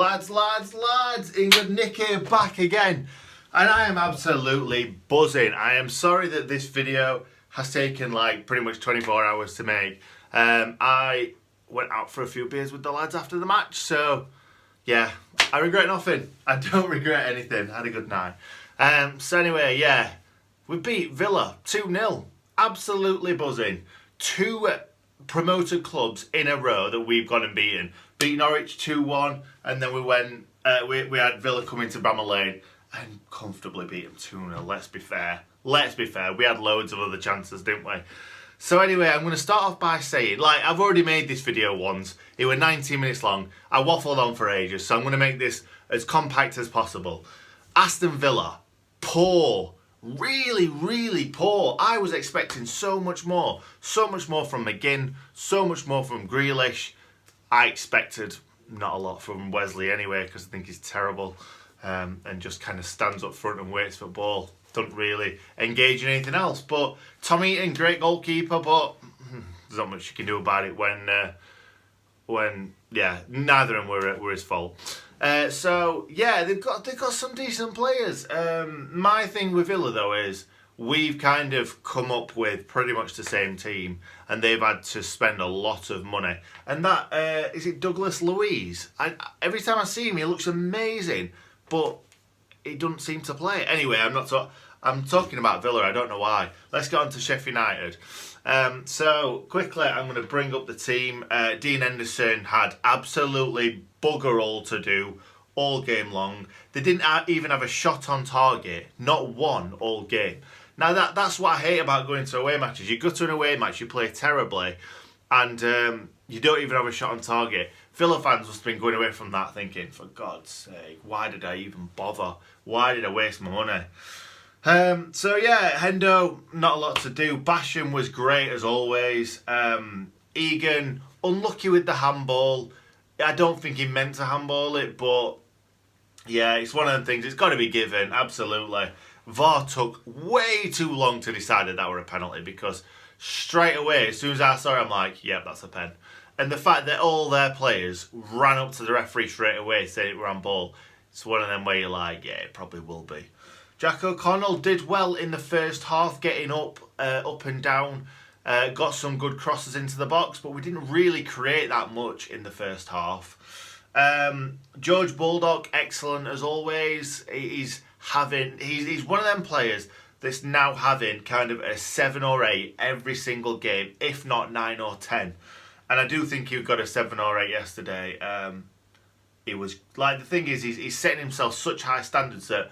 Lads, England Nick here, back again, and I am absolutely buzzing. I am sorry that this video has taken like pretty much 24 hours to make. I went out for a few beers with the lads after the match, so yeah, I regret nothing. I don't regret anything. I had a good night. So anyway, yeah, we beat Villa 2-0. Absolutely buzzing. Two promoted clubs in a row that we've gone and beaten. Beat Norwich 2-1, and then we went. We had Villa come into Bramall Lane and comfortably beat them 2-0. Let's be fair. We had loads of other chances, didn't we? So anyway, I'm going to start off by saying, like, I've already made this video once. It was 19 minutes long. I waffled on for ages, so I'm going to make this as compact as possible. Aston Villa, poor. Really, really poor. I was expecting so much more. So much more from McGinn. So much more from Grealish. I expected not a lot from Wesley anyway, because I think he's terrible. And just kind of stands up front and waits for the ball. Doesn't really engage in anything else. But Tom Eaton, great goalkeeper, but there's not much you can do about it when neither of them were his fault. So yeah, they've got some decent players. My thing with Villa though is we've kind of come up with pretty much the same team, and they've had to spend a lot of money. And that is it, Douglas Luiz. Every time I see him, he looks amazing, but he doesn't seem to play. Anyway, I'm talking about Villa. I don't know why. Let's get on to Sheffield United. So quickly, I'm going to bring up the team. Dean Henderson had absolutely bugger all to do all game long. They didn't even have a shot on target, not one all game. Now that's what I hate about going to away matches. You go to an away match, you play terribly, and you don't even have a shot on target. Villa fans must have been going away from that thinking, for God's sake, why did I even bother? Why did I waste my money? So yeah, Hendo, not a lot to do. Basham was great as always. Egan, unlucky with the handball. I don't think he meant to handball it, but yeah, it's one of them things. It's got to be given, absolutely. VAR took way too long to decide that were a penalty, because straight away, as soon as I saw it, I'm like, yep, that's a pen. And the fact that all their players ran up to the referee straight away saying it were on ball, it's one of them where you're like, yeah, it probably will be. Jack O'Connell did well in the first half, getting up and down. Got some good crosses into the box, but we didn't really create that much in the first half. George Bulldog, excellent as always. He's one of them players that's now having kind of a 7 or 8 every single game, if not 9 or 10. And I do think he got a 7 or 8 yesterday. It was like, the thing is, he's setting himself such high standards that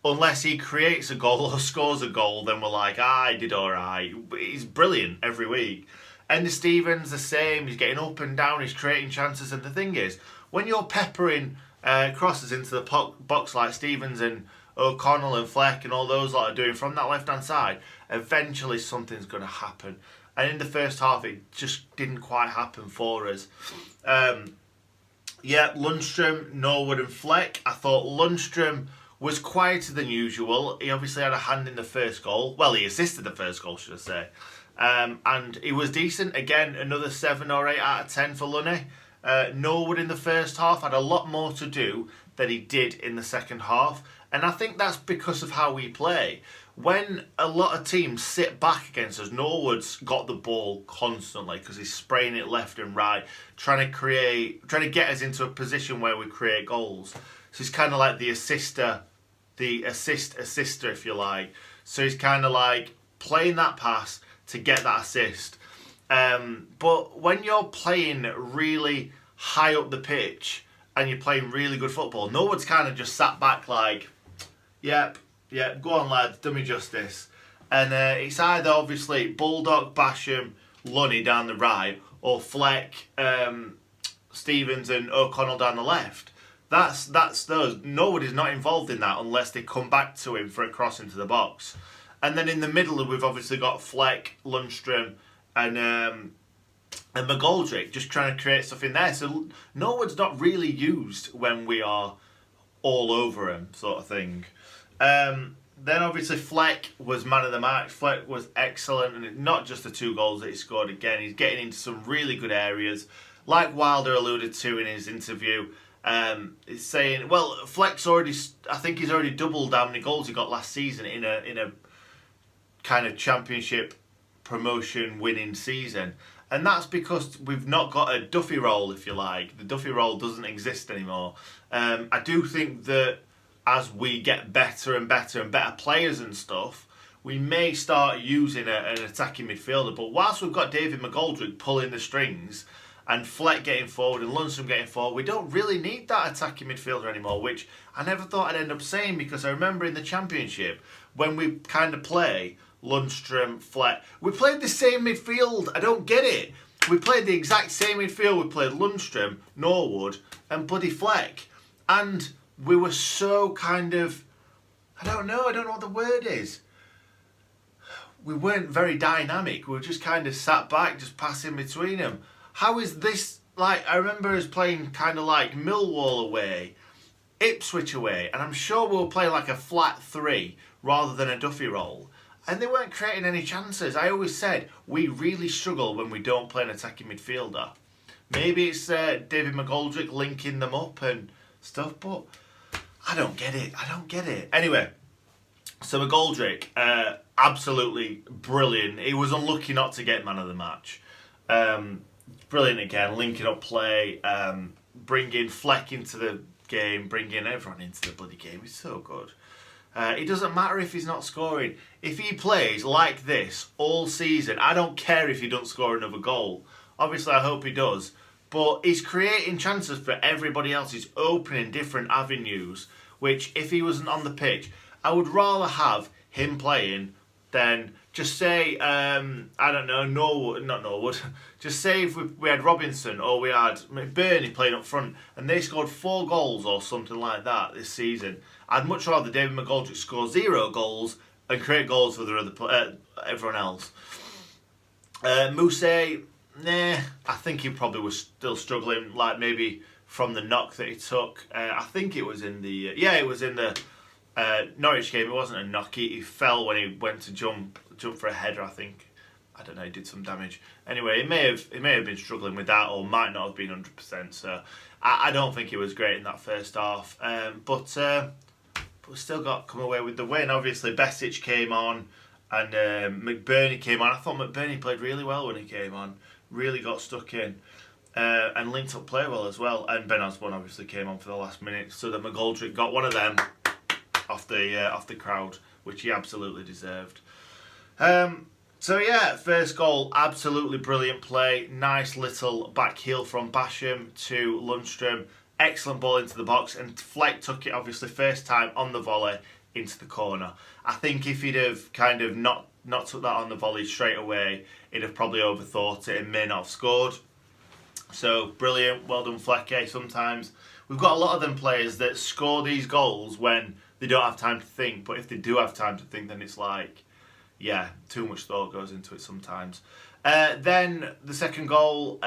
unless he creates a goal or scores a goal, then we're like, he did all right. He's brilliant every week. And Stevens, the same. He's getting up and down. He's creating chances. And the thing is, when you're peppering crosses into the box like Stevens and O'Connell and Fleck and all those lot are doing from that left-hand side, eventually something's going to happen. And in the first half, it just didn't quite happen for us. Lundstram, Norwood and Fleck. I thought Lundstram was quieter than usual. He obviously had a hand in the first goal. Well, he assisted the first goal, should I say. And he was decent. Again, another 7 or 8 out of 10 for Lunny. Norwood in the first half had a lot more to do than he did in the second half. And I think that's because of how we play. When a lot of teams sit back against us, Norwood's got the ball constantly because he's spraying it left and right, trying to get us into a position where we create goals. So he's kind of like the assister, if you like. So he's kind of like playing that pass to get that assist. But when you're playing really high up the pitch and you're playing really good football, Norwood's kind of just sat back like, yep, go on lads, do me justice. And it's either obviously Bulldog, Basham, Lunny down the right, or Fleck, Stevens and O'Connell down the left. That's those. Norwood is not involved in that unless they come back to him for a cross into the box. And then in the middle, we've obviously got Fleck, Lundstram, and McGoldrick just trying to create stuff in there. So Norwood's not really used when we are all over him, sort of thing. Then obviously Fleck was man of the match. Fleck was excellent, and not just the 2 goals that he scored again. He's getting into some really good areas. Like Wilder alluded to in his interview, It's saying, well, Fleck's already, I think he's already doubled how many goals he got last season in a kind of championship promotion winning season. And that's because we've not got a Duffy role, if you like. The Duffy role doesn't exist anymore. I do think that as we get better and better and better players and stuff, we may start using an attacking midfielder. But whilst we've got David McGoldrick pulling the strings and Fleck getting forward and Lundstram getting forward, we don't really need that attacking midfielder anymore, which I never thought I'd end up saying, because I remember in the Championship, when we kind of play Lundstram, Fleck, we played the same midfield. I don't get it. We played the exact same midfield. We played Lundstram, Norwood and bloody Fleck. And we were so kind of, I don't know what the word is. We weren't very dynamic. We were just kind of sat back, just passing between them. How is this, like, I remember us playing kind of like Millwall away, Ipswich away, and I'm sure we were playing like a flat 3 rather than a Duffy role. And they weren't creating any chances. I always said, we really struggle when we don't play an attacking midfielder. Maybe it's David McGoldrick linking them up and stuff, but I don't get it. Anyway, so McGoldrick, absolutely brilliant. He was unlucky not to get man of the match. Brilliant again, linking up play, bringing Fleck into the game, bringing everyone into the bloody game. He's so good. It doesn't matter if he's not scoring. If he plays like this all season, I don't care if he doesn't score another goal. Obviously, I hope he does. But he's creating chances for everybody else. He's opening different avenues, which if he wasn't on the pitch, I would rather have him playing than just say, I don't know, not Norwood. Just say if we had Robinson or we had McBurney playing up front and they scored 4 goals or something like that this season. I'd much rather David McGoldrick score 0 goals and create goals for the other everyone else. Mousse, nah, I think he probably was still struggling, like maybe from the knock that he took. I think it was in the it was in the Norwich game. It wasn't a knock. He fell when he went to jump for a header, I think. I don't know, he did some damage. Anyway, he may have been struggling with that, or might not have been 100%. So I don't think he was great in that first half. But we still got come away with the win. Obviously, Besic came on and McBurney came on. I thought McBurney played really well when he came on. Really got stuck in and linked up play well as well. And Ben Osborne obviously came on for the last minute, so that McGoldrick got one of them off the crowd, which he absolutely deserved. So yeah, first goal, absolutely brilliant play. Nice little back heel from Basham to Lundstram. Excellent ball into the box, and Fleck took it obviously first time on the volley into the corner. I think if he'd have kind of not took that on the volley straight away, he'd have probably overthought it and may not have scored. So brilliant, well done Fleck. Sometimes we've got a lot of them players that score these goals when they don't have time to think, but if they do have time to think, then it's like, yeah, too much thought goes into it sometimes. Then the second goal,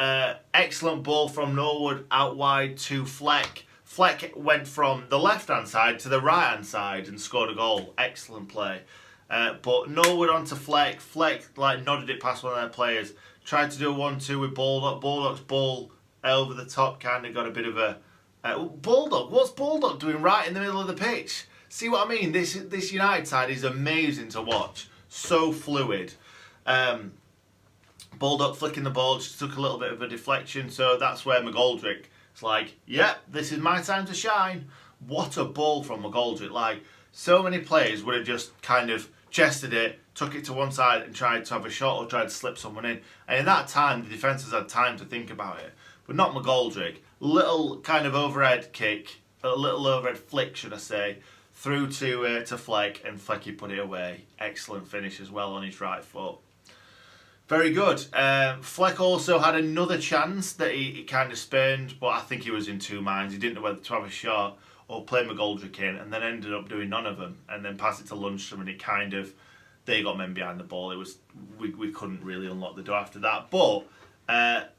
excellent ball from Norwood out wide to Fleck. Fleck went from the left-hand side to the right-hand side and scored a goal. Excellent play. But Norwood onto Fleck. Fleck like nodded it past one of their players. Tried to do a 1-2 with Baldock. Baldock's ball over the top kind of got a bit of a... Baldock? What's Baldock doing right in the middle of the pitch? See what I mean? This United side is amazing to watch. So fluid. Baldock flicking the ball, just took a little bit of a deflection, so that's where McGoldrick is like, yep, this is my time to shine. What a ball from McGoldrick. Like, so many players would have just kind of chested it, took it to one side and tried to have a shot or tried to slip someone in. And in that time, the defenders had time to think about it. But not McGoldrick. Little kind of overhead kick, a little overhead flick, should I say, through to Fleck, and Flecky put it away. Excellent finish as well on his right foot. Very good. Fleck also had another chance that he kind of spurned, but I think he was in two minds. He didn't know whether to have a shot or play McGoldrick in, and then ended up doing none of them, and then pass it to Lundstram, and it kind of, they got men behind the ball. It was we couldn't really unlock the door after that. But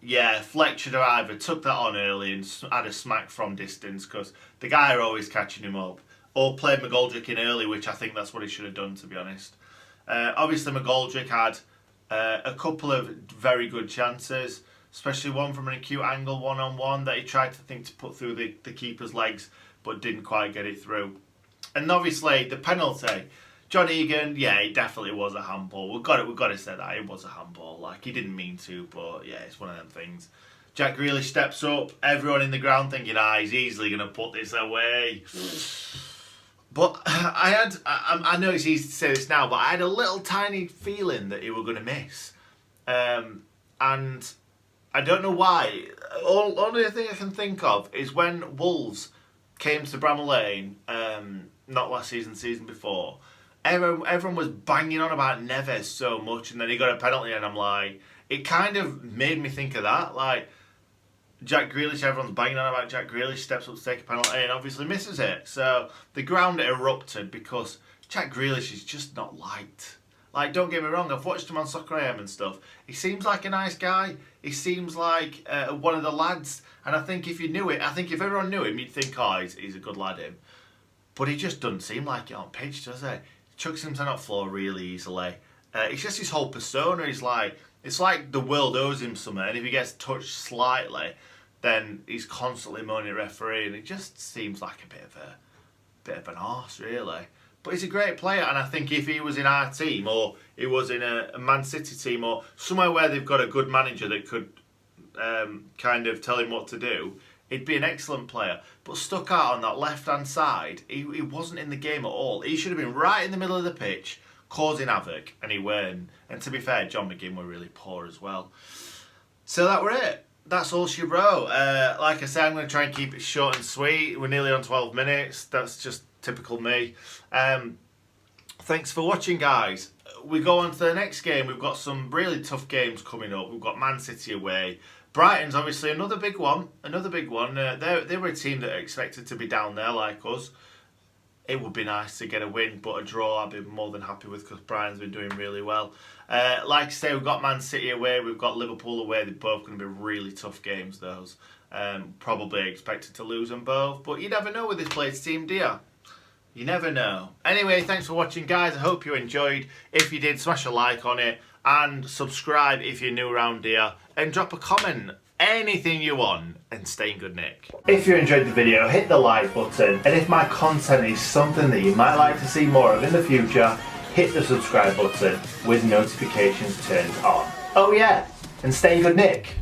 yeah, Fleck should have either took that on early and had a smack from distance, because the guy are always catching him up, or played McGoldrick in early, which I think that's what he should have done, to be honest. Obviously McGoldrick had a couple of very good chances. especially one from an acute angle one-on-one that he tried to put through the keeper's legs, but didn't quite get it through. And obviously the penalty, John Egan, yeah, it definitely was a handball. We've got to say that it was a handball. Like, he didn't mean to, but yeah, it's one of them things. Jack Grealish steps up, everyone in the ground thinking, he's easily going to put this away. But I know it's easy to say this now, but I had a little tiny feeling that he were going to miss. And I don't know why. Only thing I can think of is when Wolves came to Bramall Lane, not last season, season before, everyone was banging on about Neves so much, and then he got a penalty, and I'm like, it kind of made me think of that. Like, Jack Grealish, everyone's banging on about Jack Grealish, steps up to take a penalty and obviously misses it. So the ground erupted because Jack Grealish is just not liked. Like, don't get me wrong, I've watched him on Soccer AM and stuff. He seems like a nice guy. He seems like one of the lads. And I think if you knew it, I think if everyone knew him, you'd think, he's a good lad, him. But he just doesn't seem like it on pitch, does he? He chucks himself on the floor really easily. It's just his whole persona. He's like, it's like the world owes him something, and if he gets touched slightly, then he's constantly moaning at referee, and it just seems like a bit of an arse, really. But he's a great player, and I think if he was in our team, or he was in a Man City team, or somewhere where they've got a good manager that could kind of tell him what to do, he'd be an excellent player. But stuck out on that left-hand side, he wasn't in the game at all. He should have been right in the middle of the pitch, causing havoc, and he weren't. And to be fair, John McGinn were really poor as well. So that were it. That's all she wrote. Like I said, I'm going to try and keep it short and sweet. We're nearly on 12 minutes. That's just typical me. Thanks for watching, guys. We go on to the next game. We've got some really tough games coming up. We've got Man City away. Brighton's obviously another big one. They were a team that are expected to be down there like us. It would be nice to get a win, but a draw I'd be more than happy with because Brighton's been doing really well. Like I say, we've got Man City away, we've got Liverpool away. They're both going to be really tough games, those. Probably expected to lose them both, but you never know with this players team, do you? You never know. Anyway, thanks for watching, guys. I hope you enjoyed. If you did, smash a like on it and subscribe if you're new around here, and drop a comment. Anything you want, and stay in good nick. If you enjoyed the video, hit the like button, and if my content is something that you might like to see more of in the future, hit the subscribe button with notifications turned on. Oh yeah, and stay in good nick.